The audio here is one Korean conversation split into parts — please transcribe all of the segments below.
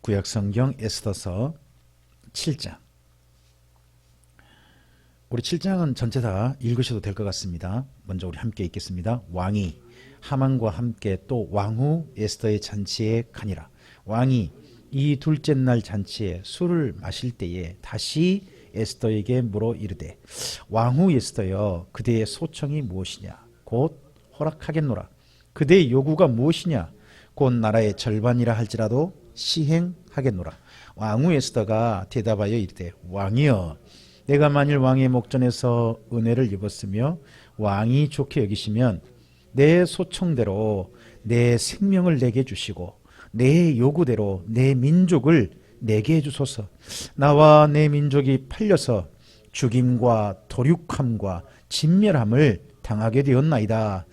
구약성경 에스더서 7장. 우리 7장은 전체 다 읽으셔도 될 것 같습니다. 먼저 우리 함께 읽겠습니다. 왕이 하만과 함께 또 왕후 에스더의 잔치에 가니라. 왕이 이 둘째 날 잔치에 술을 마실 때에 다시 에스더에게 물어 이르되, 왕후 에스더여, 그대의 소청이 무엇이냐? 곧 허락하겠노라. 그대의 요구가 무엇이냐? 곧 나라의 절반이라 할지라도 시행하겠노라. 왕후 에스더가 대답하여 이르되, 왕이여, 내가 만일 왕의 목전에서 은혜를 입었으며 왕이 좋게 여기시면 내 소청대로 내 생명을 내게 주시고 내 요구대로 내 민족을 내게 해주소서. 나와 내 민족이 팔려서 죽임과 도륙함과 진멸함을 당하게 되었나이다.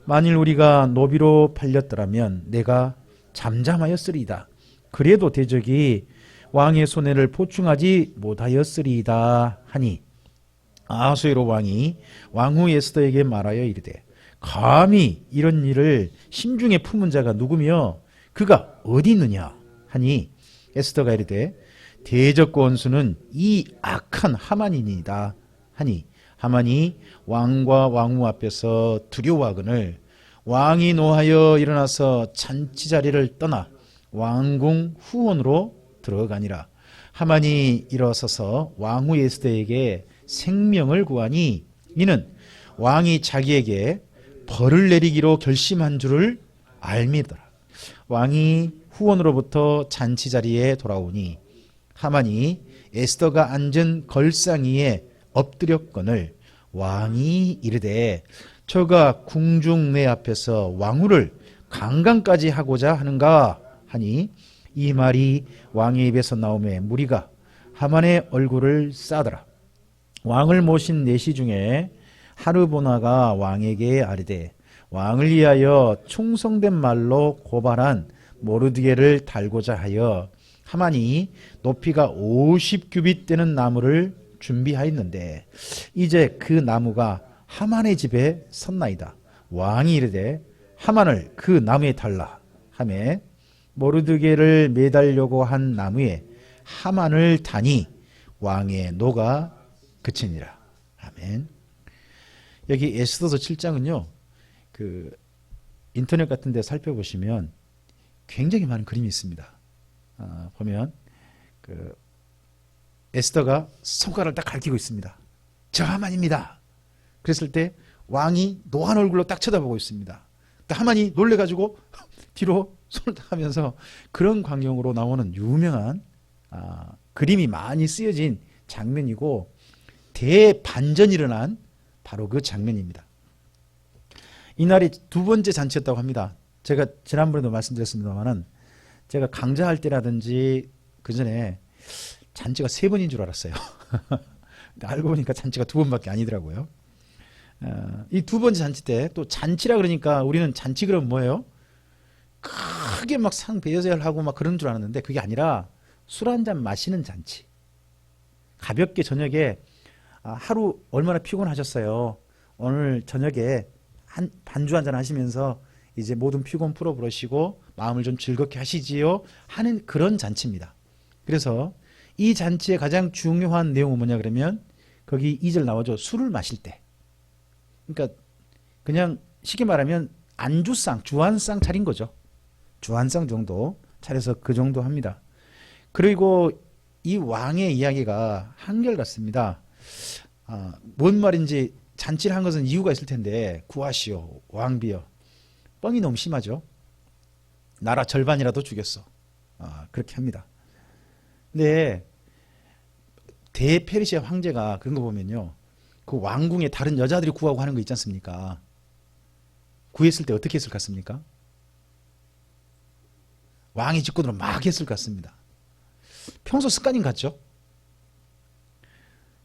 만일 우리가 노비로 팔렸더라면 내가 잠잠하였으리이다. 그래도 대적이 왕의 손해를 보충하지 못하였으리이다 하니, 아하수에로 왕이 왕후 에스더에게 말하여 이르되, 감히 이런 일을 심중에 품은 자가 누구며 그가 어디 있느냐 하니, 에스더가 이르되, 대적과 원수는 이 악한 하만이니이다 하니, 하만이 왕과 왕후 앞에서 두려워하거늘 왕이 노하여 일어나서 잔치 자리를 떠나 왕궁 후원으로 들어가니라. 하만이 일어서서 왕후 에스더에게 생명을 구하니 이는 왕이 자기에게 벌을 내리기로 결심한 줄을 알미더라. 왕이 후원으로부터 잔치 자리에 돌아오니 하만이 에스더가 앉은 걸상 위에 엎드렸거늘 왕이 이르되, 저가 궁중 내 앞에서 왕후를 강간까지 하고자 하는가 하니, 이 말이 왕의 입에서 나오매 무리가 하만의 얼굴을 싸더라. 왕을 모신 내시 중에 하르보나가 왕에게 아뢰되, 왕을 위하여 충성된 말로 고발한 모르드게를 달고자 하여 하만이 높이가 50규빗 되는 나무를 준비하였는데 이제 그 나무가 하만의 집에 섰나이다. 왕이 이르되, 하만을 그 나무에 달라 하매 모르드게를 매달려고 한 나무에 하만을 다니 왕의 노가 그치니라. 아멘. 여기 에스더서 7장은요, 그 인터넷 같은 데 살펴보시면 굉장히 많은 그림이 있습니다. 보면 그 에스더가 손가락을 딱 가리키고 있습니다. 저 하만입니다. 그랬을 때 왕이 노한 얼굴로 딱 쳐다보고 있습니다. 또 하만이 놀래가지고 뒤로 손을 딱 하면서, 그런 광경으로 나오는 유명한 그림이 많이 쓰여진 장면이고 대반전이 일어난 바로 그 장면입니다. 이날이 두 번째 잔치였다고 합니다. 제가 지난번에도 말씀드렸습니다만은 제가 강좌할 때라든지 그 전에 잔치가 3번인 줄 알았어요. 알고 보니까 잔치가 2번밖에 아니더라고요. 이 두 번째 잔치 때, 또 잔치라 그러니까 우리는 잔치 그러면 뭐예요? 크게 막 상 배여자하고 막 그런 줄 알았는데 그게 아니라 술 한잔 마시는 잔치. 가볍게 저녁에 하루 얼마나 피곤하셨어요. 오늘 저녁에 반주 한잔 하시면서 이제 모든 피곤 풀어버리시고 마음을 좀 즐겁게 하시지요 하는 그런 잔치입니다. 그래서 이 잔치의 가장 중요한 내용은 뭐냐 그러면 거기 2절 나오죠. 술을 마실 때. 그러니까 그냥 쉽게 말하면 안주상, 주한상 차린 거죠. 주한상 정도 차려서 그 정도 합니다. 그리고 이 왕의 이야기가 한결같습니다. 뭔 말인지 잔치를 한 것은 이유가 있을 텐데, 구하시오 왕비여, 뻥이 너무 심하죠. 나라 절반이라도 죽였어. 그렇게 합니다. 근데 대페르시아 황제가 그런 거 보면요, 그 왕궁에 다른 여자들이 구하고 하는 거 있지 않습니까? 구했을 때 어떻게 했을 것 같습니까? 왕의 직권으로 막 했을 것 같습니다. 평소 습관인 것 같죠?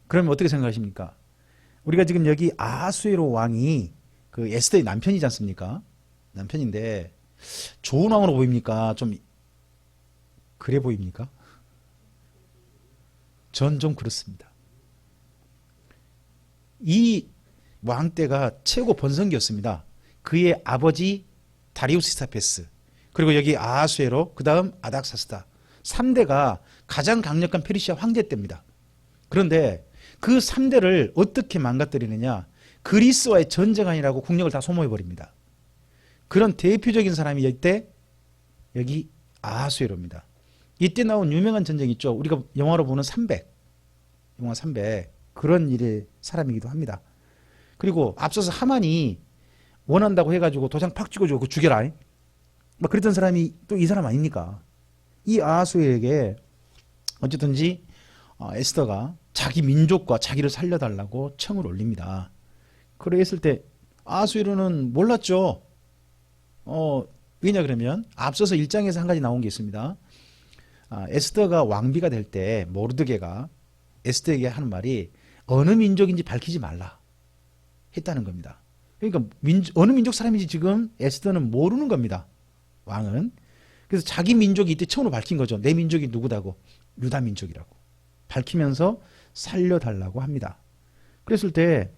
그러면 어떻게 생각하십니까? 우리가 지금 여기 아하수에로 왕이 그 에스더의 남편이지 않습니까? 남편인데 좋은 왕으로 보입니까? 좀 그래 보입니까? 전 좀 그렇습니다. 이 왕 때가 최고 번성기였습니다. 그의 아버지 다리우스 스타페스, 그리고 여기 아하수에로, 그 다음 아닥사스다, 3대가 가장 강력한 페르시아 황제 때입니다. 그런데 그 3대를 어떻게 망가뜨리느냐? 그리스와의 전쟁아니라고 국력을 다 소모해버립니다. 그런 대표적인 사람이 이때 여기 아하수에로입니다. 이때 나온 유명한 전쟁 있죠. 우리가 영화로 보는 300, 영화 300 그런 일의 사람이기도 합니다. 그리고 앞서서 하만이 원한다고 해가지고 도장 팍 찍어주고 그 죽여라 막 그랬던 사람이 또 이 사람 아닙니까? 이 아하수에게 어쨌든지 에스더가 자기 민족과 자기를 살려달라고 청을 올립니다. 그랬을 때 아하수에로는 몰랐죠. 왜냐 그러면 앞서서 1장에서 한 가지 나온 게 있습니다. 에스더가 왕비가 될 때 모르드게가 에스더에게 하는 말이 어느 민족인지 밝히지 말라 했다는 겁니다. 그러니까 어느 민족 사람인지 지금 에스더는 모르는 겁니다. 왕은. 그래서 자기 민족이 이때 처음으로 밝힌 거죠. 내 민족이 누구다고? 유다 민족이라고 밝히면서 살려달라고 합니다. 그랬을 때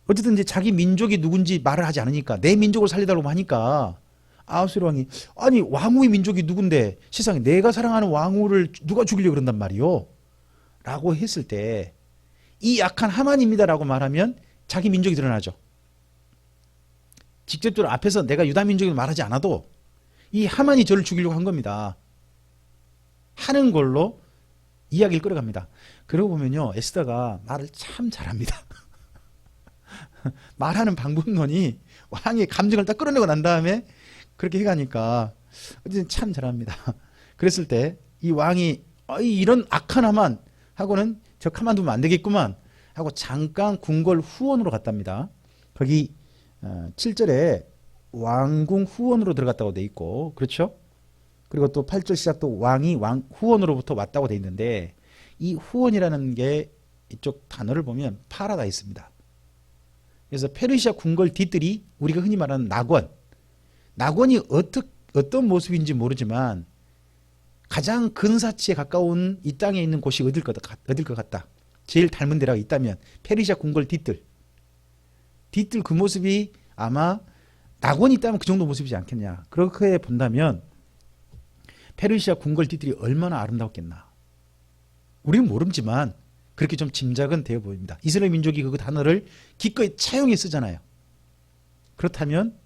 어쨌든 이제 자기 민족이 누군지 말을 하지 않으니까 내 민족을 살려달라고 하니까 아하수에로 왕이 아니 왕후의 민족이 누군데 세상에 내가 사랑하는 왕후를 누가 죽이려고 그런단 말이요? 라고 했을 때 이 약한 하만입니다라고 말하면 자기 민족이 드러나죠. 직접적으로 앞에서 내가 유다 민족을 말하지 않아도 이 하만이 저를 죽이려고 한 겁니다. 하는 걸로 이야기를 끌어갑니다. 그러고 보면요 에스더가 말을 참 잘합니다. 말하는 방법론이 왕의 감정을 딱 끌어내고 난 다음에 그렇게 해가니까 어쨌든 참 잘합니다. 그랬을 때 이 왕이 이런 악한 하만 하고는 저 가만두면 안 되겠구만 하고 잠깐 궁궐 후원으로 갔답니다. 거기 7절에 왕궁 후원으로 들어갔다고 돼 있고 그렇죠? 그리고 또 8절 시작도 왕이 왕 후원으로부터 왔다고 돼 있는데 이 후원이라는 게 이쪽 단어를 보면 파라다이스입니다. 그래서 페르시아 궁궐 뒤뜰이 우리가 흔히 말하는 낙원이 어떤 모습인지 모르지만 가장 근사치에 가까운 이 땅에 있는 곳이 어딜 것 같다. 제일 닮은 데라가 있다면 페르시아 궁궐 뒤뜰 그 모습이 아마 낙원이 있다면 그 정도 모습이지 않겠냐. 그렇게 본다면 페르시아 궁궐 뒤뜰이 얼마나 아름다웠겠나. 우리는 모르지만 그렇게 좀 짐작은 되어 보입니다. 이스라엘 민족이 그 단어를 기꺼이 차용해 쓰잖아요. 그렇다면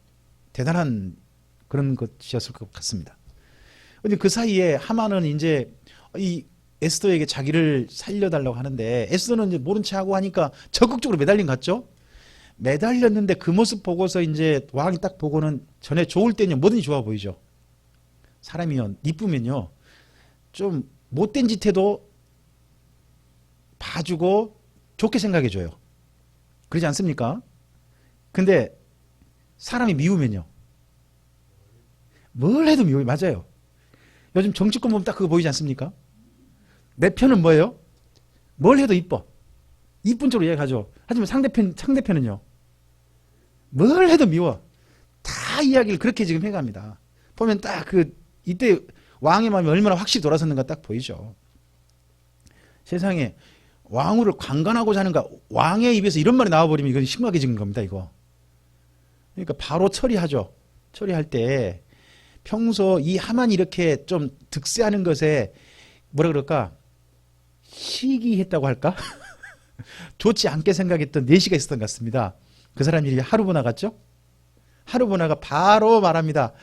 대단한 그런 것이었을 것 같습니다. 근데 그 사이에 하만은 이제 이 에스더에게 자기를 살려달라고 하는데 에스더는 이제 모른 체 하고 하니까 적극적으로 매달린 것 같죠? 매달렸는데 그 모습 보고서 이제 왕이 딱 보고는 전에 좋을 때는 뭐든지 좋아 보이죠. 사람이요 이쁘면요 좀 못된 짓 해도 봐주고 좋게 생각해줘요. 그러지 않습니까? 근데 사람이 미우면요 뭘 해도 미워요. 맞아요. 요즘 정치권 보면 딱 그거 보이지 않습니까? 내 편은 뭐예요? 뭘 해도 이뻐. 이쁜 쪽으로 이야기하죠. 하지만 상대편은요 뭘 해도 미워. 다 이야기를 그렇게 지금 해갑니다. 보면 딱 이때 왕의 마음이 얼마나 확실히 돌아섰는가 딱 보이죠. 세상에 왕후를 강간하고자 하는가. 왕의 입에서 이런 말이 나와버리면 이건 심각해지는 겁니다. 이거. 그러니까 바로 처리하죠. 처리할 때 평소 이 하만이 이렇게 좀 득세하는 것에 뭐라 그럴까 시기했다고 할까 좋지 않게 생각했던 내시가 있었던 것 같습니다. 그 사람이 하루보나 같죠. 하루보나가 바로 말합니다.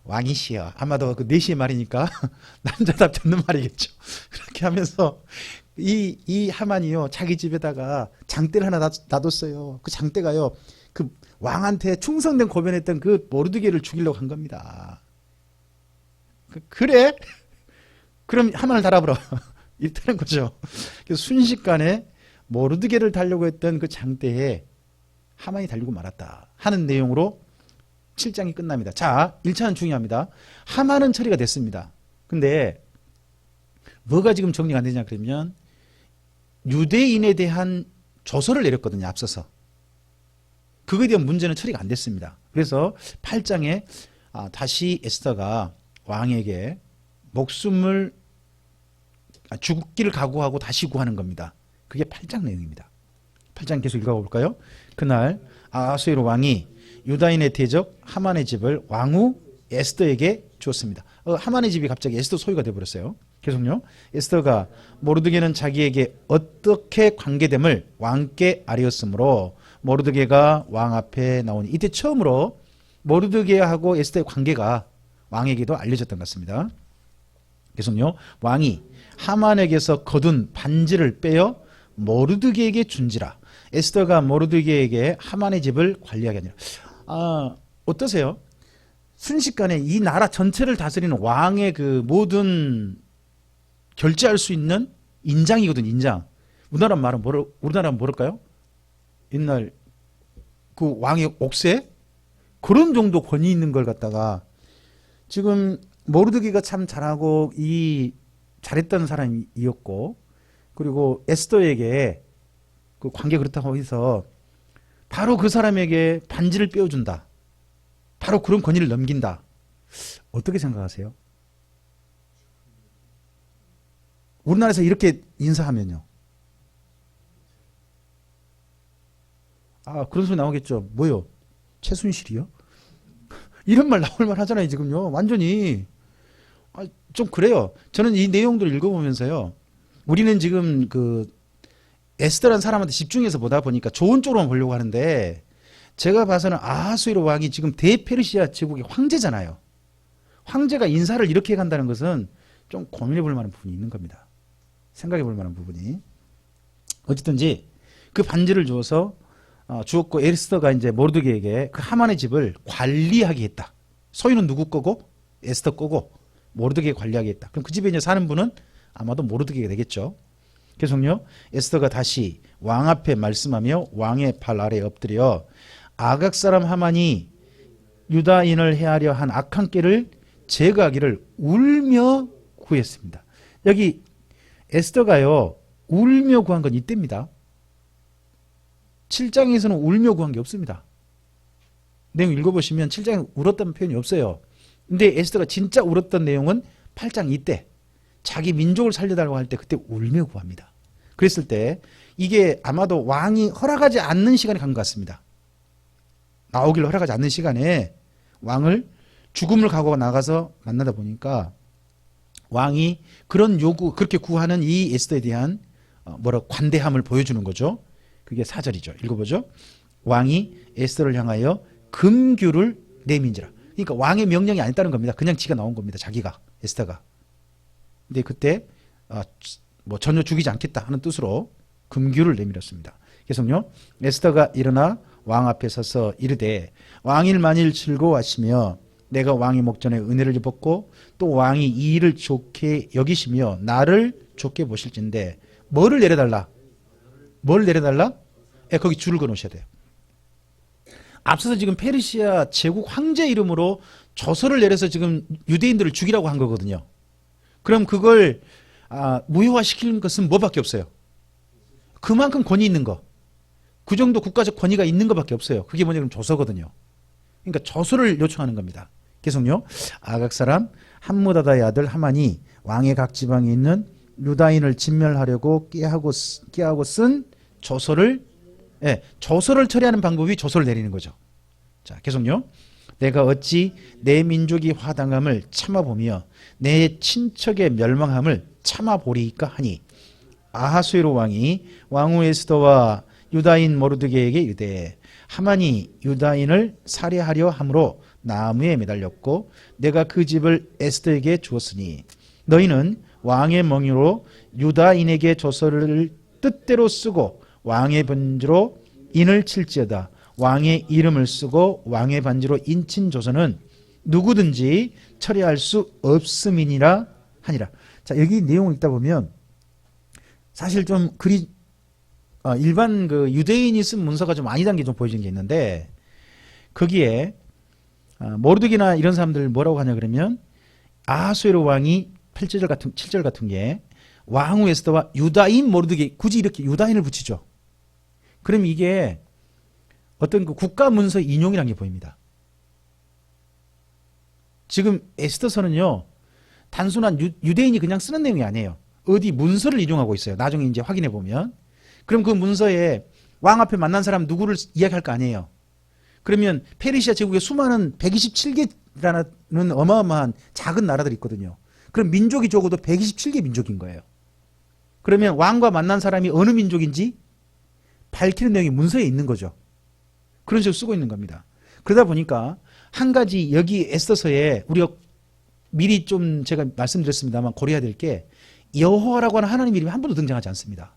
왕이시여. 아마도 그 내시의 말이니까 남자답지 않는 말이겠죠. 그렇게 하면서 이 하만이요 자기 집에다가 장대를 하나 놔뒀어요. 그 장대가요 그 왕한테 충성된 고변했던 그 모르드게를 죽이려고 한 겁니다. 그래? 그럼 하만을 달아버려. 이렇다는 거죠. 그래서 순식간에 모르드게를 달려고 했던 그 장대에 하만이 달리고 말았다 하는 내용으로 7장이 끝납니다. 자, 1차는 중요합니다. 하만은 처리가 됐습니다. 근데 뭐가 지금 정리가 안 되냐 그러면 유대인에 대한 조서를 내렸거든요. 앞서서. 그거에 대한 문제는 처리가 안 됐습니다. 그래서 8장에 다시 에스더가 왕에게 목숨을 죽기를 각오하고 다시 구하는 겁니다. 그게 8장 내용입니다. 8장 계속 읽어볼까요? 그날 아하수에로 왕이 유다인의 대적 하만의 집을 왕후 에스더에게 주었습니다. 하만의 집이 갑자기 에스더 소유가 돼버렸어요. 계속요. 에스더가 모르드게는 자기에게 어떻게 관계됨을 왕께 아뢰었으므로 모르드게가 왕 앞에 나오니 이때 처음으로 모르드게하고 에스더의 관계가 왕에게도 알려졌던 것 같습니다. 계속요. 왕이 하만에게서 거둔 반지를 빼어 모르드게에게 준지라. 에스더가 모르드게에게 하만의 집을 관리하게 하니라. 어떠세요? 순식간에 이 나라 전체를 다스리는 왕의 그 모든 결제할 수 있는 인장이거든, 인장. 우리나라는 뭐랄까요? 옛날 그 왕의 옥새? 그런 정도 권위 있는 걸 갖다가 지금 모르드게가 참 잘하고 잘했던 사람이었고, 그리고 에스더에게 그 관계 그렇다고 해서 바로 그 사람에게 반지를 빼어준다. 바로 그런 권위를 넘긴다. 어떻게 생각하세요? 우리나라에서 이렇게 인사하면요. 그런 소리 나오겠죠. 뭐요? 최순실이요? 이런 말 나올 만 하잖아요, 지금요. 완전히. 좀 그래요. 저는 이 내용들을 읽어보면서요. 우리는 지금 에스더라는 사람한테 집중해서 보다 보니까 좋은 쪽으로만 보려고 하는데, 제가 봐서는 아하수에로 왕이 지금 대페르시아 제국의 황제잖아요. 황제가 인사를 이렇게 간다는 것은 좀 고민해 볼 만한 부분이 있는 겁니다. 생각해 볼 만한 부분이. 어쨌든지 그 반지를 주었고 에스더가 이제 모르드게에게 그 하만의 집을 관리하게 했다. 소유는 누구 거고? 에스더 거고 모르드게 관리하게 했다. 그럼 그 집에 이제 사는 분은 아마도 모르드게가 되겠죠. 계속요. 에스더가 다시 왕 앞에 말씀하며 왕의 발 아래에 엎드려 아각 사람 하만이 유다인을 해하려 한 악한 꾀를 제거하기를 울며 구했습니다. 여기 에스더가요, 울며 구한 건 이때입니다. 7장에서는 울며 구한 게 없습니다. 내용 읽어보시면 7장에 울었다는 표현이 없어요. 근데 에스더가 진짜 울었던 내용은 8장 이때 자기 민족을 살려달라고 할 때 그때 울며 구합니다. 그랬을 때 이게 아마도 왕이 허락하지 않는 시간에 간 것 같습니다. 나오길 허락하지 않는 시간에 왕을 죽음을 각오하고 나가서 만나다 보니까 왕이 그런 그렇게 구하는 이 에스더에 대한 관대함을 보여주는 거죠. 그게 4절이죠. 읽어보죠. 왕이 에스더를 향하여 금규를 내민지라. 그러니까 왕의 명령이 아니다는 겁니다. 그냥 지가 나온 겁니다. 자기가, 에스더가. 근데 그때 전혀 죽이지 않겠다 하는 뜻으로 금규를 내밀었습니다. 계속요. 에스더가 일어나 왕 앞에 서서 이르되 왕일 만일 즐거워하시며 내가 왕의 목전에 은혜를 입었고 또 왕이 이 일을 좋게 여기시며 나를 좋게 보실진데 뭐를 내려달라? 뭘 내려달라? 거기 줄을 그어놓으셔야 돼요. 앞서서 지금 페르시아 제국 황제 이름으로 조서를 내려서 지금 유대인들을 죽이라고 한 거거든요. 그럼 그걸 무효화시키는 것은 뭐밖에 없어요? 그만큼 권위 있는 거. 그 정도 국가적 권위가 있는 것밖에 없어요. 그게 뭐냐면 조서거든요. 그러니까 조서를 요청하는 겁니다. 계속요. 아각 사람 함무다다의 아들 하만이 왕의 각 지방에 있는 유다인을 진멸하려고 꾀하고 쓴 조서를 처리하는 방법이 조서를 내리는 거죠. 자, 계속요. 내가 어찌 내 민족이 화당함을 참아보며 내 친척의 멸망함을 참아보리까 하니 아하수에로 왕이 왕후 에스더와 유다인 모르드게에게 이르되 하만이 유다인을 살해하려 함으로 나무에 매달렸고 내가 그 집을 에스더에게 주었으니 너희는 왕의 명의로 유다인에게 조서를 뜻대로 쓰고 왕의 반지로 인을 칠지어다. 왕의 이름을 쓰고 왕의 반지로 인친 조서는 누구든지 처리할 수 없음이니라 하니라. 자, 여기 내용을 읽다 보면 사실 좀 일반 유대인이 쓴 문서가 좀 아니다는 게 좀 보여지는 게 있는데 거기에 모르드게나 이런 사람들 뭐라고 하냐 그러면 아하수에로 왕이 7절 같은 게 왕후 에스더와 유다인 모르드게 굳이 이렇게 유다인을 붙이죠. 그럼 이게 어떤 그 국가 문서 인용이라는 게 보입니다. 지금 에스더서는요 단순한 유대인이 그냥 쓰는 내용이 아니에요. 어디 문서를 인용하고 있어요. 나중에 이제 확인해 보면. 그럼 그 문서에 왕 앞에 만난 사람 누구를 이야기할 거 아니에요. 그러면 페르시아 제국의 수많은 127개 이스라엘이라는 어마어마한 작은 나라들이 있거든요. 그럼 민족이 적어도 127개 민족인 거예요. 그러면 왕과 만난 사람이 어느 민족인지 밝히는 내용이 문서에 있는 거죠. 그런 식으로 쓰고 있는 겁니다. 그러다 보니까 한 가지 여기 에스더서에 우리가 미리 좀 제가 말씀드렸습니다만 고려해야 될 게 여호와라고 하는 하나님 이름이 한 번도 등장하지 않습니다.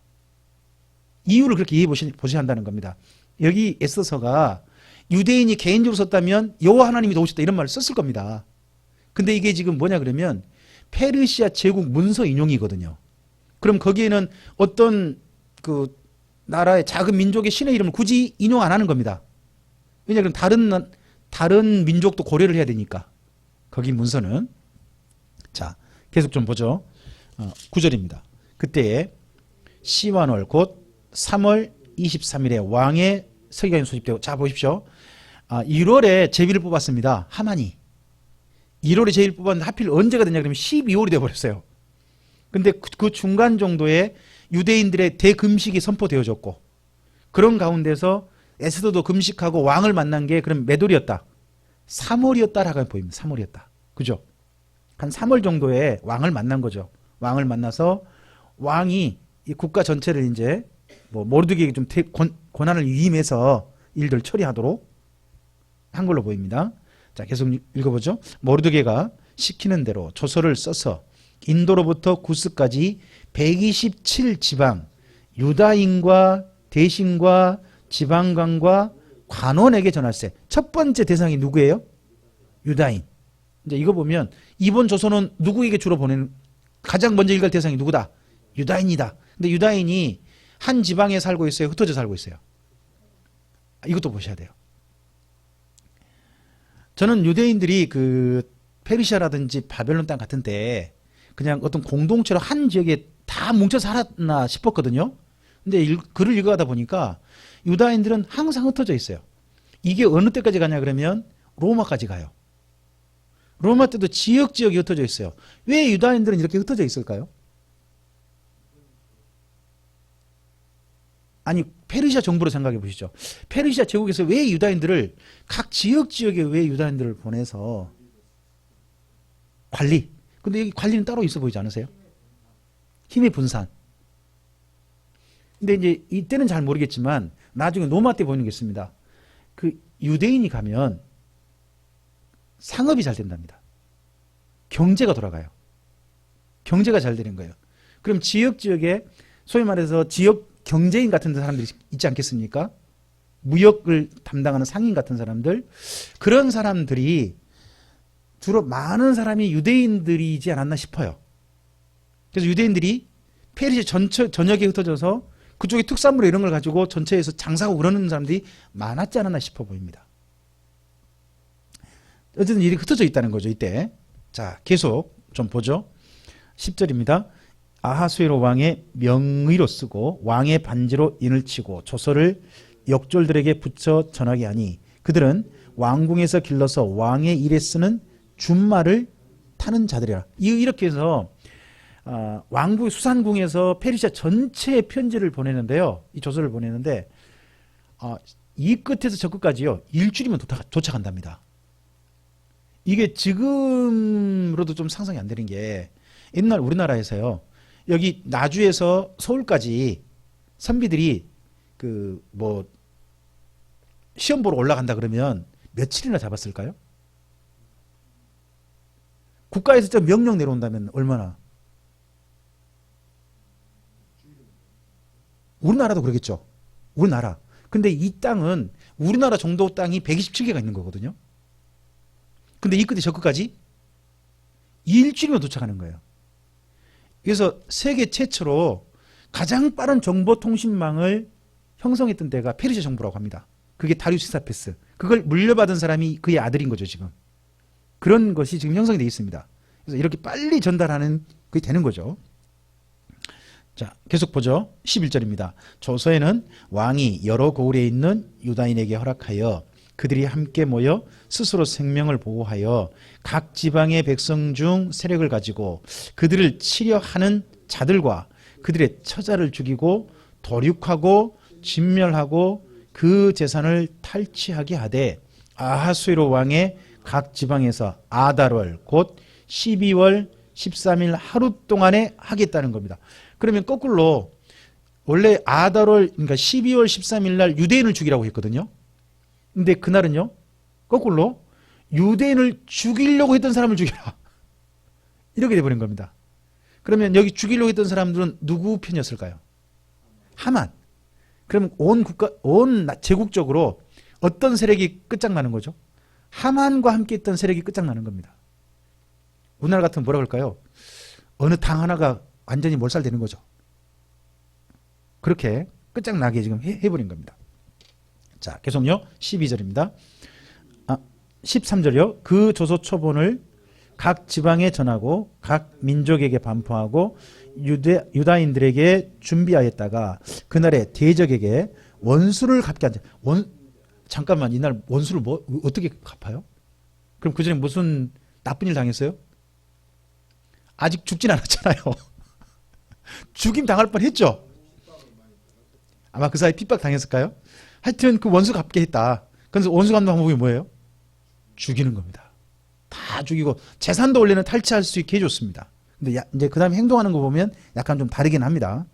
이유를 그렇게 이해해 보셔야 한다는 겁니다. 여기 에스더서가 유대인이 개인적으로 썼다면 여호와 하나님이 도우셨다 이런 말을 썼을 겁니다. 근데 이게 지금 뭐냐 그러면 페르시아 제국 문서 인용이거든요. 그럼 거기에는 어떤 그 나라의 작은 민족의 신의 이름을 굳이 인용 안 하는 겁니다. 왜냐하면 다른 민족도 고려를 해야 되니까. 거기 문서는. 자, 계속 좀 보죠. 9절입니다. 그때에 시완월 곧 3월 23일에 왕의 서기관이 소집되고, 자 보십시오. 1월에 제비를 뽑았습니다. 하만이. 1월에 제비를 뽑았는데 하필 언제가 되냐 그러면 12월이 되어버렸어요. 근데 그 중간 정도에 유대인들의 대금식이 선포되어졌고, 그런 가운데서 에스더도 금식하고 왕을 만난 게 그럼 몇 월이었다? 3월이었다라고 보입니다. 3월이었다. 그죠? 한 3월 정도에 왕을 만난 거죠. 왕을 만나서 왕이 이 국가 전체를 이제 모르드게에게 좀 권한을 위임해서 일들 처리하도록 한 걸로 보입니다. 자, 계속 읽어보죠. 모르드게가 시키는 대로 조서를 써서 인도로부터 구스까지 127지방 유다인과 대신과 지방관과 관원에게 전할세. 첫 번째 대상이 누구예요? 유다인. 이제 이거 보면 이번 조서는 누구에게 주로 보내는, 가장 먼저 읽을 대상이 누구다? 유다인이다. 근데 유다인이 한 지방에 살고 있어요? 흩어져 살고 있어요? 이것도 보셔야 돼요. 저는 유대인들이 그 페르시아라든지 바벨론 땅 같은 데 그냥 어떤 공동체로 한 지역에 다 뭉쳐 살았나 싶었거든요. 근데 글을 읽어가다 보니까 유다인들은 항상 흩어져 있어요. 이게 어느 때까지 가냐 그러면 로마까지 가요. 로마 때도 지역이 흩어져 있어요. 왜 유다인들은 이렇게 흩어져 있을까요? 아니, 페르시아 정부로 생각해 보시죠. 페르시아 제국에서 왜 유다인들을 각 지역에 왜 유다인들을 보내서 관리. 근데 여기 관리는 따로 있어 보이지 않으세요? 힘의 분산. 근데 이제 이때는 잘 모르겠지만 나중에 로마 때 보이는 게 있습니다. 그 유대인이 가면 상업이 잘 된답니다. 경제가 돌아가요. 경제가 잘 되는 거예요. 그럼 지역에 소위 말해서 지역 경제인 같은 사람들이 있지 않겠습니까? 무역을 담당하는 상인 같은 사람들. 그런 사람들이 주로 많은 사람이 유대인들이지 않았나 싶어요. 그래서 유대인들이 페르시아 전역에 흩어져서 그쪽에 특산물 이런 걸 가지고 전체에서 장사하고 그러는 사람들이 많았지 않았나 싶어 보입니다. 어쨌든 일이 흩어져 있다는 거죠, 이때. 자, 계속 좀 보죠. 10절입니다. 아하수에로 왕의 명의로 쓰고 왕의 반지로 인을 치고 조서를 역졸들에게 붙여 전하게 하니 그들은 왕궁에서 길러서 왕의 일에 쓰는 준말을 타는 자들이라. 이렇게 해서 왕궁 수산궁에서 페르시아 전체에 편지를 보내는데요. 이 조서를 보내는데 이 끝에서 저 끝까지요. 일주일이면 도착한답니다. 이게 지금으로도 좀 상상이 안 되는 게 옛날 우리나라에서요. 여기 나주에서 서울까지 선비들이 시험 보러 올라간다 그러면 며칠이나 잡았을까요? 국가에서 저 명령 내려온다면 얼마나? 우리나라도 그러겠죠. 우리나라. 근데 이 땅은 우리나라 정도 땅이 127개가 있는 거거든요. 근데 이 끝에 저 끝까지 일주일이면 도착하는 거예요. 그래서 세계 최초로 가장 빠른 정보통신망을 형성했던 데가 페르시아 정부라고 합니다. 그게 다리우스 히사페스. 그걸 물려받은 사람이 그의 아들인 거죠, 지금. 그런 것이 지금 형성이 되어 있습니다. 그래서 이렇게 빨리 전달하는 그게 되는 거죠. 자, 계속 보죠. 11절입니다. 조서에는 왕이 여러 고을에 있는 유다인에게 허락하여 그들이 함께 모여 스스로 생명을 보호하여 각 지방의 백성 중 세력을 가지고 그들을 치려 하는 자들과 그들의 처자를 죽이고 도륙하고 진멸하고 그 재산을 탈취하게 하되 아하수에로 왕의 각 지방에서 아달월 곧 12월 13일 하루 동안에 하겠다는 겁니다. 그러면 거꾸로 원래 아달월 그러니까 12월 13일 날 유대인을 죽이라고 했거든요. 근데 그날은요. 거꾸로 유대인을 죽이려고 했던 사람을 죽여라. 이렇게 돼버린 겁니다. 그러면 여기 죽이려고 했던 사람들은 누구 편이었을까요? 하만. 그럼 온 국가, 온 제국적으로 어떤 세력이 끝장나는 거죠? 하만과 함께 했던 세력이 끝장나는 겁니다. 우리나라 같으면 뭐라 그럴까요? 어느 당 하나가 완전히 몰살되는 거죠. 그렇게 끝장나게 지금 해버린 겁니다. 자, 계속요. 12절입니다. 13절이요. 그 조서 초본을 각 지방에 전하고 각 민족에게 반포하고 유다인들에게 준비하였다가 그날에 대적에게 원수를 갚게 한다. 잠깐만, 이날 원수를 어떻게 갚아요? 그럼 그 전에 무슨 나쁜 일 당했어요? 아직 죽진 않았잖아요. 죽임 당할 뻔했죠. 아마 그 사이 핍박 당했을까요? 하여튼 그 원수 갚게 했다. 그래서 원수 갚는 방법이 뭐예요? 죽이는 겁니다. 다 죽이고 재산도 원래는 탈취할 수 있게 해줬습니다. 근데 이제 그 다음에 행동하는 거 보면 약간 좀 다르긴 합니다.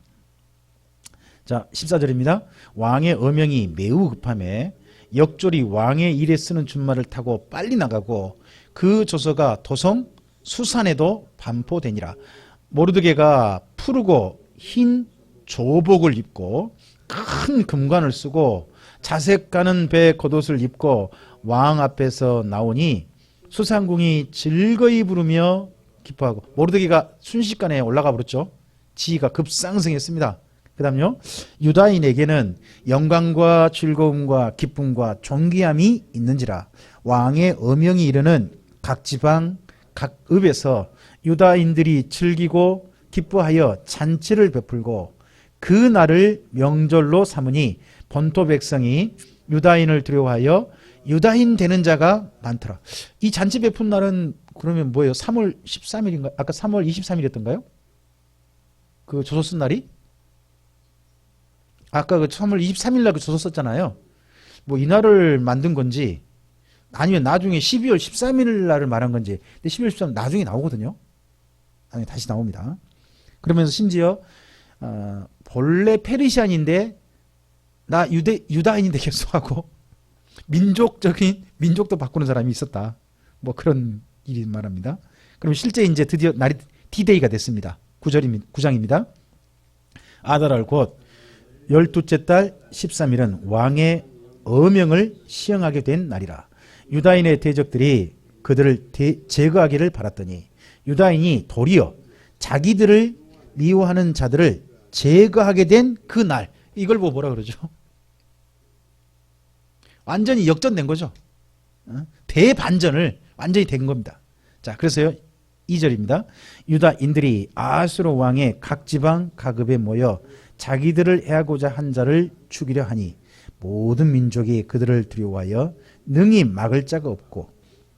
자, 14절입니다. 왕의 어명이 매우 급함에 역졸이 왕의 일에 쓰는 준말을 타고 빨리 나가고 그 조서가 도성 수산에도 반포되니라. 모르드게가 푸르고 흰 조복을 입고 큰 금관을 쓰고 자색 가는 배 겉옷을 입고 왕 앞에서 나오니 수상궁이 즐거이 부르며 기뻐하고. 모르드게가 순식간에 올라가 버렸죠. 지위가 급상승했습니다. 그 다음요. 유다인에게는 영광과 즐거움과 기쁨과 존귀함이 있는지라. 왕의 어명이 이르는 각 지방 각 읍에서 유다인들이 즐기고 기뻐하여 잔치를 베풀고 그 날을 명절로 삼으니 본토 백성이 유다인을 두려워하여 유다인 되는 자가 많더라. 이 잔치 베푼 날은 그러면 뭐예요? 3월 13일인가? 아까 3월 23일이었던가요? 그 조서 쓴 날이? 아까 그 3월 23일 날 그 조서 썼잖아요. 뭐 이날을 만든 건지 아니면 나중에 12월 13일 날을 말한 건지. 근데 12월 13일 나중에 나오거든요. 아니, 다시 나옵니다. 그러면서 심지어 본래 페르시안인데 나 유다인이 되겠어 하고 민족도 바꾸는 사람이 있었다. 뭐 그런 일이 말합니다. 그럼 실제 이제 드디어 날이 D-Day가 됐습니다. 9장입니다. 아달월 곧 12째 달 13일은 왕의 어명을 시행하게 된 날이라. 유다인의 대적들이 그들을 제거하기를 바랐더니 유다인이 도리어 자기들을 미워하는 자들을 제거하게 된 그 날. 이걸 보고 뭐라 그러죠? 완전히 역전된 거죠. 대반전을 완전히 된 겁니다. 자, 그래서요. 2절입니다. 유다인들이 아수르 왕의 각 지방 각읍에 모여 자기들을 해하고자 한 자를 죽이려 하니 모든 민족이 그들을 두려워하여 능히 막을 자가 없고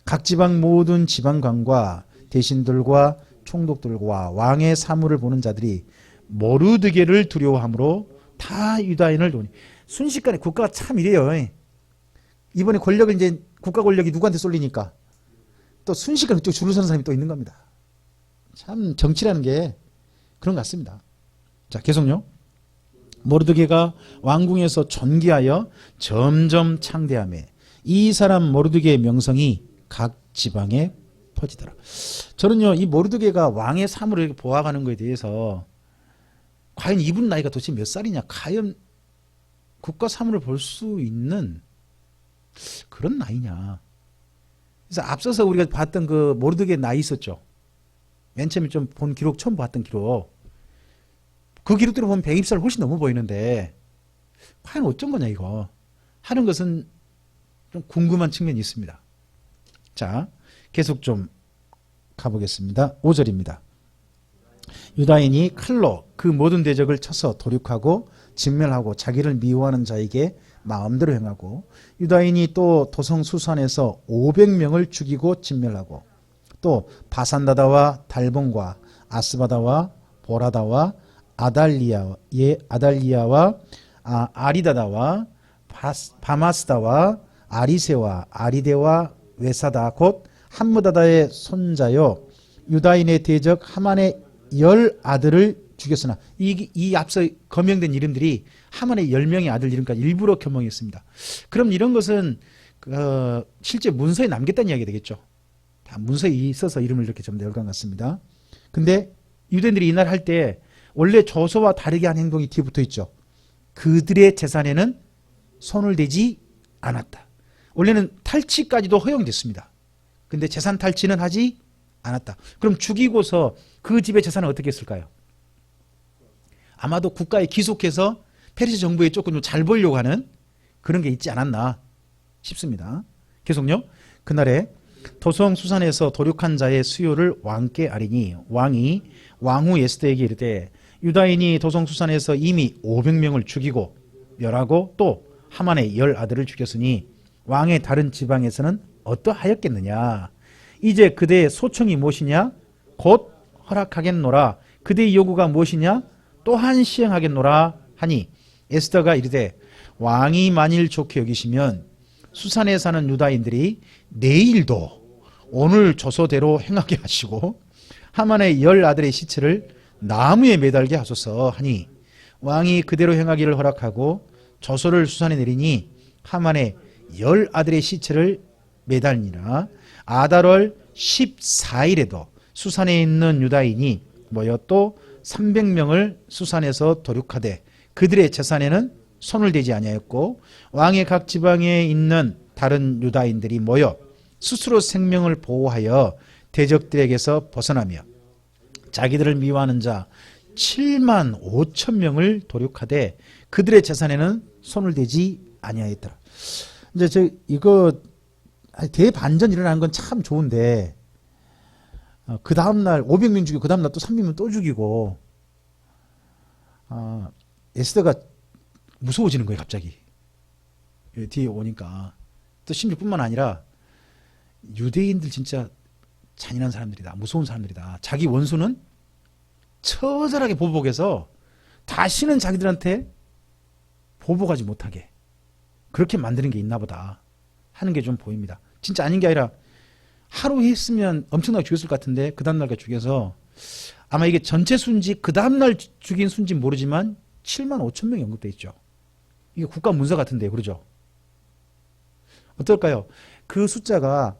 각 지방 모든 지방관과 대신들과 총독들과 왕의 사물을 보는 자들이 모르드게를 두려워하므로 다 유다인을 도니. 순식간에 국가가 참 이래요. 이번에 권력을 이제 국가 권력이 누구한테 쏠리니까 또 순식간에 또 줄을 서는 사람이 또 있는 겁니다. 참 정치라는 게 그런 것 같습니다. 자, 계속요. 모르드게가 왕궁에서 존귀하여 점점 창대하며 이 사람 모르드게의 명성이 각 지방에 퍼지더라. 저는요, 이 모르드게가 왕의 사물을 이렇게 보아가는 것에 대해서 과연 이분 나이가 도대체 몇 살이냐, 과연 국가 사물을 볼 수 있는 그런 나이냐. 그래서 앞서서 우리가 봤던 그 모르드게 나이 있었죠. 맨 처음에 좀 본 기록, 처음 봤던 기록. 그 기록대로 보면 120살 훨씬 넘어 보이는데 과연 어쩐 거냐 이거 하는 것은 좀 궁금한 측면이 있습니다. 자, 계속 좀 가보겠습니다. 5절입니다. 유다인이 칼로 그 모든 대적을 쳐서 도륙하고 진멸하고 자기를 미워하는 자에게 마음대로 행하고 유다인이 또 도성 수산에서 500명을 죽이고 진멸하고 또 바산다다와 달본과 아스바다와 보라다와 아달리아와 아리다다와 바마스다와 아리세와 아리데와 외사다 곧 함므다다의 손자요 유다인의 대적 하만의 10아들을 죽였으나 이 앞서 거명된 이름들이 하만의 10명의 아들 이름까지 일부러 겸명했습니다. 그럼 이런 것은 실제 문서에 남겼다는 이야기가 되겠죠. 다 문서에 있어서 이름을 이렇게 좀 열간 같습니다. 근데 유대인들이 이날 할 때 원래 조서와 다르게 한 행동이 뒤에 붙어 있죠. 그들의 재산에는 손을 대지 않았다. 원래는 탈취까지도 허용됐습니다. 근데 재산 탈취는 하지 않았다. 그럼 죽이고서 그 집의 재산은 어떻게 했을까요? 아마도 국가에 기속해서 페르시 정부에 조금 잘 보이려고 하는 그런 게 있지 않았나 싶습니다. 계속요. 그날에 도성 수산에서 도륙한 자의 수요를 왕께 아리니 왕이 왕후 에스더에게 이르되 유다인이 도성 수산에서 이미 500명을 죽이고 멸하고 또 하만의 10아들을 죽였으니 왕의 다른 지방에서는 어떠하였겠느냐. 이제 그대의 소청이 무엇이냐? 곧 허락하겠노라. 그대의 요구가 무엇이냐? 또한 시행하겠노라 하니 에스더가 이르되 왕이 만일 좋게 여기시면 수산에 사는 유다인들이 내일도 오늘 조서대로 행하게 하시고 하만의 10아들의 시체를 나무에 매달게 하소서 하니 왕이 그대로 행하기를 허락하고 조서를 수산에 내리니 하만의 10아들의 시체를 매달니라. 아달월 14일에도 수산에 있는 유다인이 모여 또 300명을 수산에서 도륙하되 그들의 재산에는 손을 대지 아니하였고 왕의 각 지방에 있는 다른 유다인들이 모여 스스로 생명을 보호하여 대적들에게서 벗어나며 자기들을 미워하는 자 7만 5천 명을 도륙하되 그들의 재산에는 손을 대지 아니하였더라. 이제 이거 대반전 일어나는 건 참 좋은데 그 다음날 500명 죽이고 그 다음날 또 300명 또 죽이고 에스더가 무서워지는 거예요. 갑자기 뒤에 오니까. 또 심지어 뿐만 아니라 유대인들 진짜 잔인한 사람들이다. 무서운 사람들이다. 자기 원수는 처절하게 보복해서 다시는 자기들한테 보복하지 못하게 그렇게 만드는 게 있나 보다 하는 게 좀 보입니다. 진짜 아닌 게 아니라 하루 했으면 엄청나게 죽였을 것 같은데 그 다음날 죽여서 아마 이게 전체 순지 그 다음날 죽인 순지 모르지만 7만 5천 명이 언급되어 있죠. 이게 국가 문서 같은데 그러죠. 어떨까요? 그 숫자가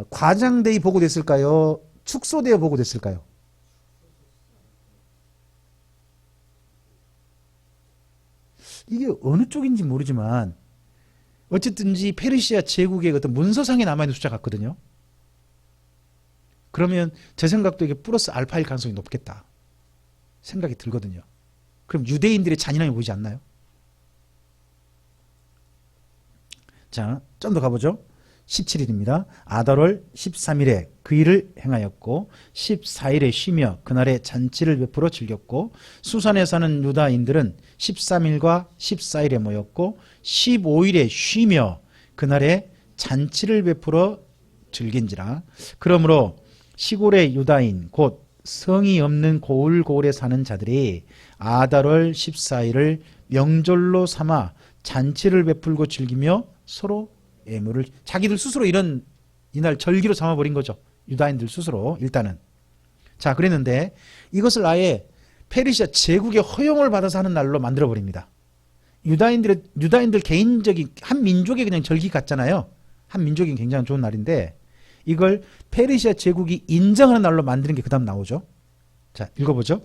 과장되어 보고됐을까요? 축소되어 보고됐을까요? 이게 어느 쪽인지 모르지만 어쨌든지 페르시아 제국의 어떤 문서상에 남아있는 숫자 같거든요. 그러면 제 생각도 이게 플러스 알파일 가능성이 높겠다 생각이 들거든요. 그럼 유대인들의 잔인함이 보이지 않나요? 자, 좀 더 가보죠. 17일입니다. 아달월 13일에 그 일을 행하였고 14일에 쉬며 그날에 잔치를 베풀어 즐겼고 수산에 사는 유다인들은 13일과 14일에 모였고 15일에 쉬며 그날에 잔치를 베풀어 즐긴지라. 그러므로 시골의 유다인 곧 성이 없는 고을고을에 사는 자들이 아달월 14일을 명절로 삼아 잔치를 베풀고 즐기며 서로 예물을 자기들 스스로 이날 절기로 삼아버린 거죠. 유다인들 스스로 일단은. 자, 그랬는데 이것을 아예 페르시아 제국의 허용을 받아서 하는 날로 만들어버립니다. 유다인들 개인적인 한 민족의 그냥 절기 같잖아요. 한 민족이 굉장히 좋은 날인데 이걸 페르시아 제국이 인정하는 날로 만드는 게 그 다음 나오죠. 자, 읽어보죠.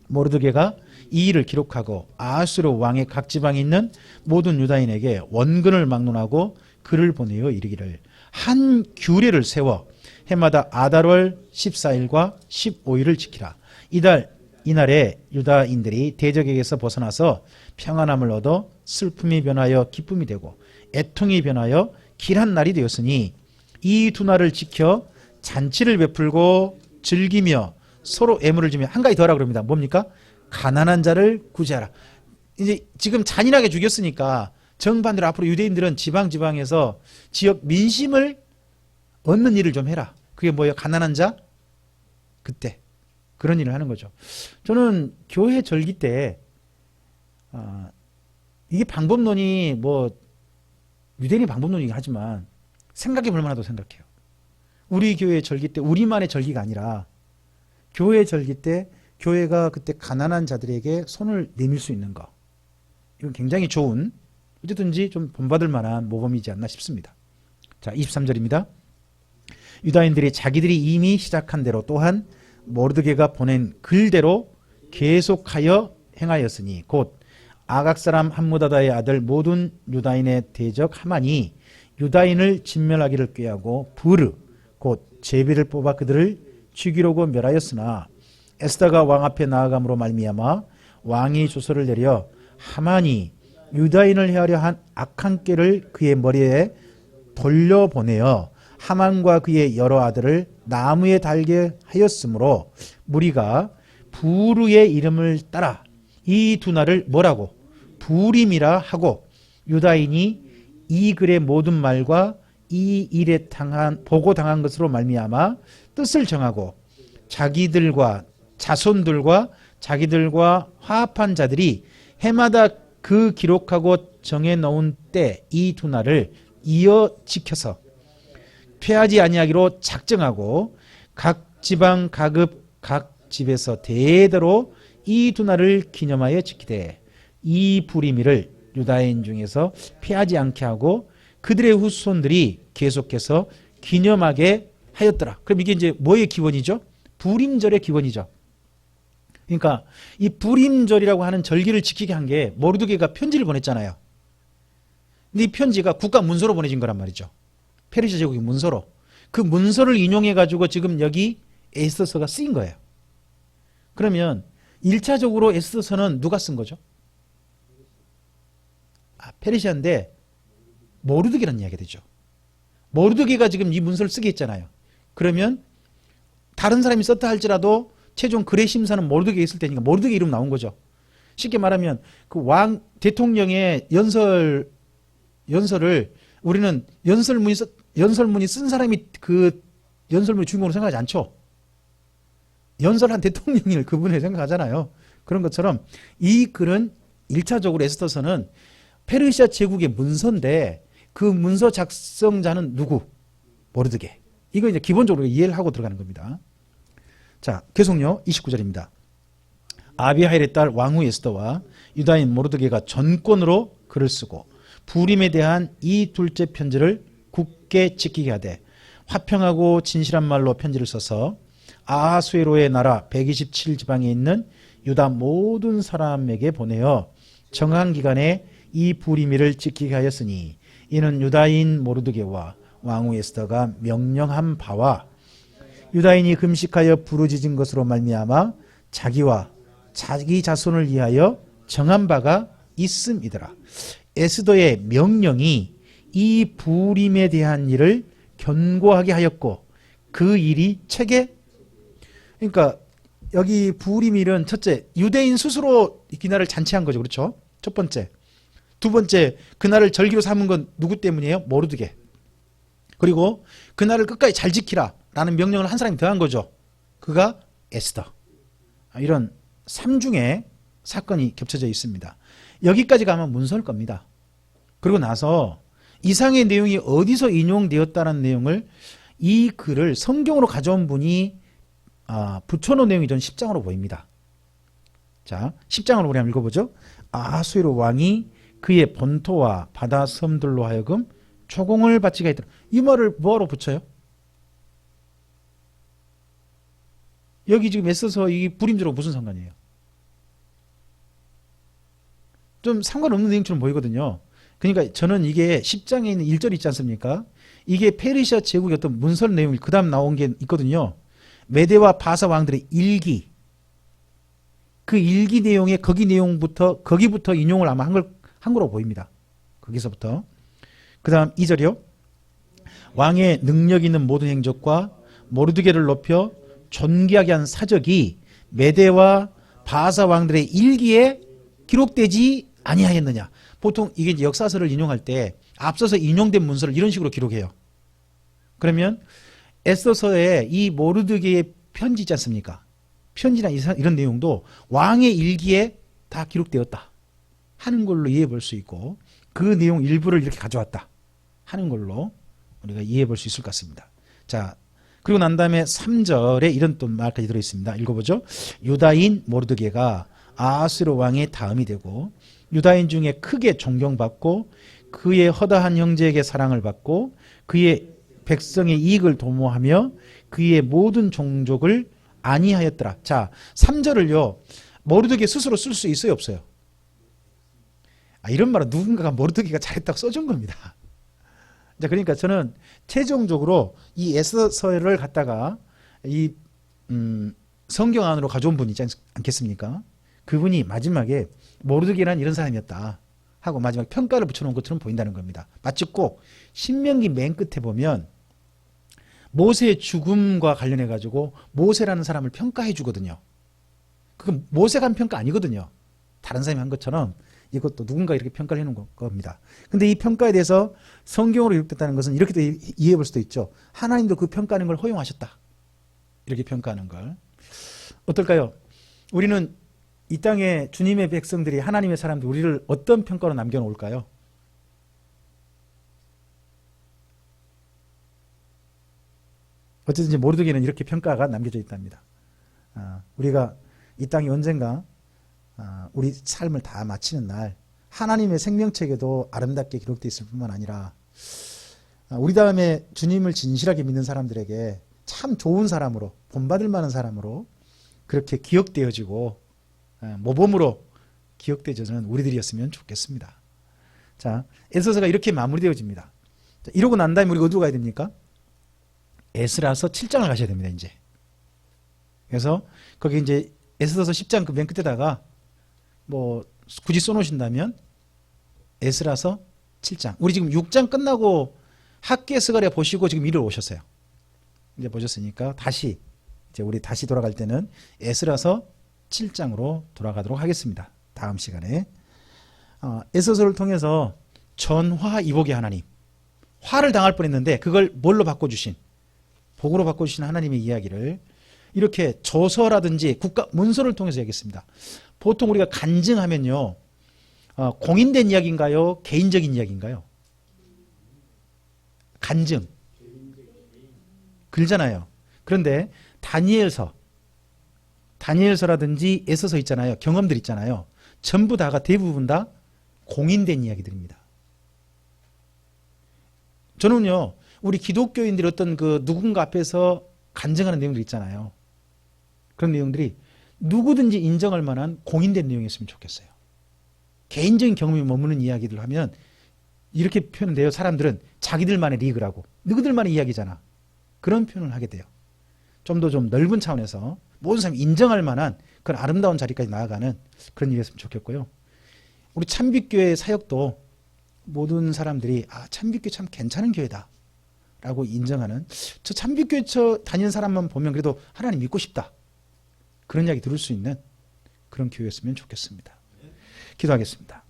모르드게가 이 일을 기록하고 아하스로 왕의 각 지방에 있는 모든 유다인에게 원근을 막론하고 글을 보내어 이르기를 한 규례를 세워 해마다 아달월 14일과 15일을 지키라. 이날에 유다인들이 대적에게서 벗어나서 평안함을 얻어 슬픔이 변하여 기쁨이 되고 애통이 변하여 길한 날이 되었으니 이 두 날을 지켜 잔치를 베풀고 즐기며 서로 애물을 주며 한 가지 더 하라 그럽니다. 뭡니까? 가난한 자를 구제하라. 이제 지금 잔인하게 죽였으니까 정반대로 앞으로 유대인들은 지방에서 지역 민심을 얻는 일을 좀 해라. 그게 뭐예요? 가난한 자? 그때 그런 일을 하는 거죠. 저는 교회 절기 때 이게 방법론이 유대인이 방법론이긴 하지만 생각해 볼 만하다고 생각해요. 우리 교회 절기 때 우리만의 절기가 아니라 교회 절기 때 교회가 그때 가난한 자들에게 손을 내밀 수 있는 거. 이건 굉장히 좋은, 어쨌든지 좀 본받을 만한 모범이지 않나 싶습니다. 자, 23절입니다. 유다인들이 자기들이 이미 시작한 대로 또한 모르드게가 보낸 글대로 계속하여 행하였으니 곧 아각 사람 함무다다의 아들 모든 유다인의 대적 하만이 유다인을 진멸하기를 꾀하고 부르 곧 제비를 뽑아 그들을 죽이려고 멸하였으나 에스더가 왕 앞에 나아감으로 말미암아 왕이 조서를 내려 하만이 유다인을 해하려 한 악한 꾀를 그의 머리에 돌려보내어 하만과 그의 여러 아들을 나무에 달게 하였으므로 무리가 부르의 이름을 따라 이 두 날을 뭐라고? 부림이라 하고 유다인이 이 글의 모든 말과 이 일에 보고 당한 것으로 말미암아 뜻을 정하고 자기들과 자손들과 자기들과 화합한 자들이 해마다 그 기록하고 정해놓은 때 이 두 날을 이어 지켜서 폐하지 아니하기로 작정하고 각 지방 가급 각 집에서 대대로 이 두 날을 기념하여 지키되 이 부리미를 유다인 중에서 폐하지 않게 하고 그들의 후손들이 계속해서 기념하게 하였더라. 그럼 이게 이제 뭐의 기원이죠? 부림절의 기원이죠. 그러니까 이 부림절이라고 하는 절기를 지키게 한 게 모르드게가 편지를 보냈잖아요. 근데 이 편지가 국가 문서로 보내진 거란 말이죠. 페르시아 제국의 문서로. 그 문서를 인용해 가지고 지금 여기 에스더서가 쓰인 거예요. 그러면 1차적으로 에스더서는 누가 쓴 거죠? 페르시아인데 모르드게라는 이야기가 되죠. 모르드게가 지금 이 문서를 쓰게 했잖아요. 그러면 다른 사람이 썼다 할지라도 최종 글의 심사는 모르드게가 있을 테니까 모르드게 이름 나온 거죠. 쉽게 말하면 그 왕 대통령의 연설을 우리는 연설문이 쓴 사람이 그 연설문의 주인공으로 생각하지 않죠. 연설한 대통령을 그분을 생각하잖아요. 그런 것처럼 이 글은 1차적으로 에스더서는 페르시아 제국의 문서인데 그 문서 작성자는 누구? 모르드게. 이거 이제 기본적으로 이해를 하고 들어가는 겁니다. 자, 계속요. 29절입니다. 아비하일의 딸 왕후 에스더와 유다인 모르드게가 전권으로 글을 쓰고 부림에 대한 이 둘째 편지를 굳게 지키게 하되 화평하고 진실한 말로 편지를 써서 아하수에로의 나라 127지방에 있는 유다 모든 사람에게 보내어 정한 기간에 이 부리미를 지키게 하였으니 이는 유다인 모르드게와 왕후 에스더가 명령한 바와 유다인이 금식하여 부르짖은 것으로 말미암아 자기와 자기 자손을 위하여 정한 바가 있음이더라. 에스더의 명령이 이 부림에 대한 일을 견고하게 하였고 그 일이 책에, 그러니까 여기 부림일은 첫째 유대인 스스로 그날을 잔치한 거죠. 그렇죠? 첫 번째. 두 번째, 그날을 절기로 삼은 건 누구 때문이에요? 모르드게. 그리고 그날을 끝까지 잘 지키라 라는 명령을 한 사람이 더한 거죠. 그가 에스더. 이런 삼중의 사건이 겹쳐져 있습니다. 여기까지 가면 문서일 겁니다. 그리고 나서 이상의 내용이 어디서 인용되었다는 내용을 이 글을 성경으로 가져온 분이 붙여놓은 내용이 전 10장으로 보입니다. 자, 10장을 우리 한번 읽어보죠. 아하수에로 왕이 그의 본토와 바다 섬들로 하여금 초공을 바치게 했더라. 이 말을 뭐하러 붙여요? 여기 지금 애써서 이 부림절하고 무슨 상관이에요? 좀 상관없는 내용처럼 보이거든요. 그러니까 저는 이게 10장에 있는 1절 있지 않습니까? 이게 페르시아 제국의 어떤 문설 내용이 그 다음 나온 게 있거든요. 메대와 바사 왕들의 일기. 그 일기 내용에 거기부터 인용을 아마 한 거로 보입니다. 거기서부터. 그 다음 2절이요. 왕의 능력 있는 모든 행적과 모르드게를 높여 존귀하게 한 사적이 메대와 바사 왕들의 일기에 기록되지 아니하였느냐. 보통 이게 이제 역사서를 인용할 때 앞서서 인용된 문서를 이런 식으로 기록해요. 그러면 에스더서에 이 모르드게의 편지 있지 않습니까? 편지나 이런 내용도 왕의 일기에 다 기록되었다 하는 걸로 이해해 볼 수 있고 그 내용 일부를 이렇게 가져왔다 하는 걸로 우리가 이해해 볼 수 있을 것 같습니다. 자, 그리고 난 다음에 3절에 이런 또 말까지 들어있습니다. 읽어보죠. 유다인 모르드게가 아하스웨로 왕의 다음이 되고 유다인 중에 크게 존경받고 그의 허다한 형제에게 사랑을 받고 그의 백성의 이익을 도모하며 그의 모든 종족을 안위하였더라. 자, 3절을요. 모르드게 스스로 쓸 수 있어요, 없어요? 이런 말은 누군가가 모르드게가 잘했다고 써준 겁니다. 자, 그러니까 저는 최종적으로 이 에스더서를 갖다가 이 성경 안으로 가져온 분이 있지 않겠습니까? 그분이 마지막에 모르드게라는 이런 사람이었다 하고 마지막 평가를 붙여놓은 것처럼 보인다는 겁니다. 마치 꼭 신명기 맨 끝에 보면 모세의 죽음과 관련해 가지고 모세라는 사람을 평가해 주거든요. 그건 모세가 한 평가 아니거든요. 다른 사람이 한 것처럼 이것도 누군가 이렇게 평가를 해놓은 겁니다. 근데 이 평가에 대해서 성경으로 기록됐다는 것은 이렇게도 이해해 볼 수도 있죠. 하나님도 그 평가하는 걸 허용하셨다. 이렇게 평가하는 걸. 어떨까요? 우리는 이 땅에 주님의 백성들이 하나님의 사람들 우리를 어떤 평가로 남겨놓을까요? 어쨌든지 모르드게는 이렇게 평가가 남겨져 있답니다. 우리가 이 땅이 언젠가 우리 삶을 다 마치는 날 하나님의 생명책에도 아름답게 기록되어 있을 뿐만 아니라 우리 다음에 주님을 진실하게 믿는 사람들에게 참 좋은 사람으로 본받을 만한 사람으로 그렇게 기억되어지고 모범으로 기억되어지는 우리들이었으면 좋겠습니다. 자, 에스더서가 이렇게 마무리되어집니다. 자, 이러고 난 다음에 우리가 어디로 가야 됩니까? 에스라서 7장을 가셔야 됩니다. 이제 그래서 거기 이제 에스더서 10장 그 맨 끝에다가 뭐 굳이 써놓으신다면 에스라서 7장. 우리 지금 6장 끝나고 학개스가랴 보시고 지금 이리로 오셨어요. 이제 보셨으니까 다시 이제 우리 다시 돌아갈 때는 에스라서 7장으로 돌아가도록 하겠습니다. 다음 시간에 에스더서를 통해서 전화 이복의 하나님, 화를 당할 뻔했는데 그걸 뭘로 바꿔주신, 복으로 바꿔주신 하나님의 이야기를 이렇게 조서라든지 국가 문서를 통해서 얘기했습니다. 보통 우리가 간증하면요, 공인된 이야기인가요? 개인적인 이야기인가요? 간증. 글잖아요. 그런데 다니엘서라든지 에스더서 있잖아요. 경험들 있잖아요. 전부 다가 대부분 다 공인된 이야기들입니다. 저는요, 우리 기독교인들이 어떤 그 누군가 앞에서 간증하는 내용들 있잖아요. 그런 내용들이 누구든지 인정할 만한 공인된 내용이었으면 좋겠어요. 개인적인 경험이 머무는 이야기들 하면 이렇게 표현돼요. 사람들은 자기들만의 리그라고, 누구들만의 이야기잖아. 그런 표현을 하게 돼요. 좀 더 좀 넓은 차원에서 모든 사람이 인정할 만한 그런 아름다운 자리까지 나아가는 그런 일이었으면 좋겠고요. 우리 참빛교회 사역도 모든 사람들이 참빛교회 참 괜찮은 교회다 라고 인정하는, 저 참빛교회 다니는 사람만 보면 그래도 하나님 믿고 싶다, 그런 이야기 들을 수 있는 그런 교회였으면 좋겠습니다. 기도하겠습니다.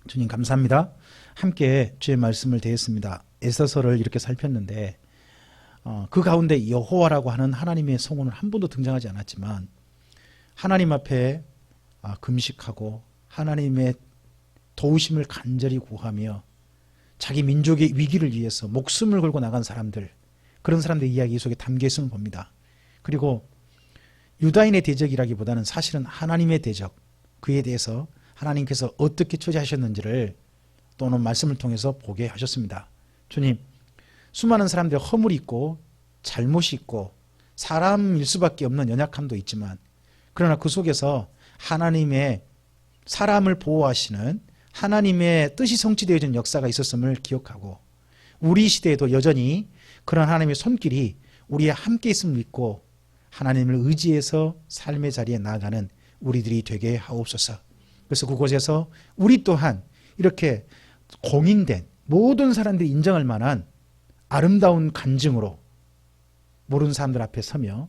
주님 감사합니다. 함께 주의 말씀을 대했습니다. 에스더서를 이렇게 살폈는데 그 가운데 여호와라고 하는 하나님의 성호는 한 번도 등장하지 않았지만 하나님 앞에 금식하고 하나님의 도우심을 간절히 구하며 자기 민족의 위기를 위해서 목숨을 걸고 나간 사람들, 그런 사람들의 이야기 속에 담겨 있음을 봅니다. 그리고 유다인의 대적이라기보다는 사실은 하나님의 대적, 그에 대해서 하나님께서 어떻게 처리하셨는지를 또 오늘 말씀을 통해서 보게 하셨습니다. 주님, 수많은 사람들의 허물이 있고 잘못이 있고 사람일 수밖에 없는 연약함도 있지만, 그러나 그 속에서 하나님의 사람을 보호하시는 하나님의 뜻이 성취되어진 역사가 있었음을 기억하고, 우리 시대에도 여전히 그런 하나님의 손길이 우리의 함께 있음을 믿고 하나님을 의지해서 삶의 자리에 나아가는 우리들이 되게 하옵소서. 그래서 그곳에서 우리 또한 이렇게 공인된 모든 사람들이 인정할 만한 아름다운 간증으로 모르는 사람들 앞에 서며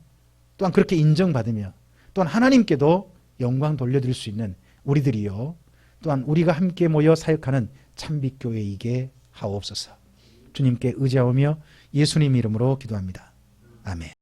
또한 그렇게 인정받으며 또한 하나님께도 영광 돌려드릴 수 있는 우리들이요, 또한 우리가 함께 모여 사역하는 참빛교회이게 하옵소서. 주님께 의지하오며 예수님 이름으로 기도합니다. 아멘.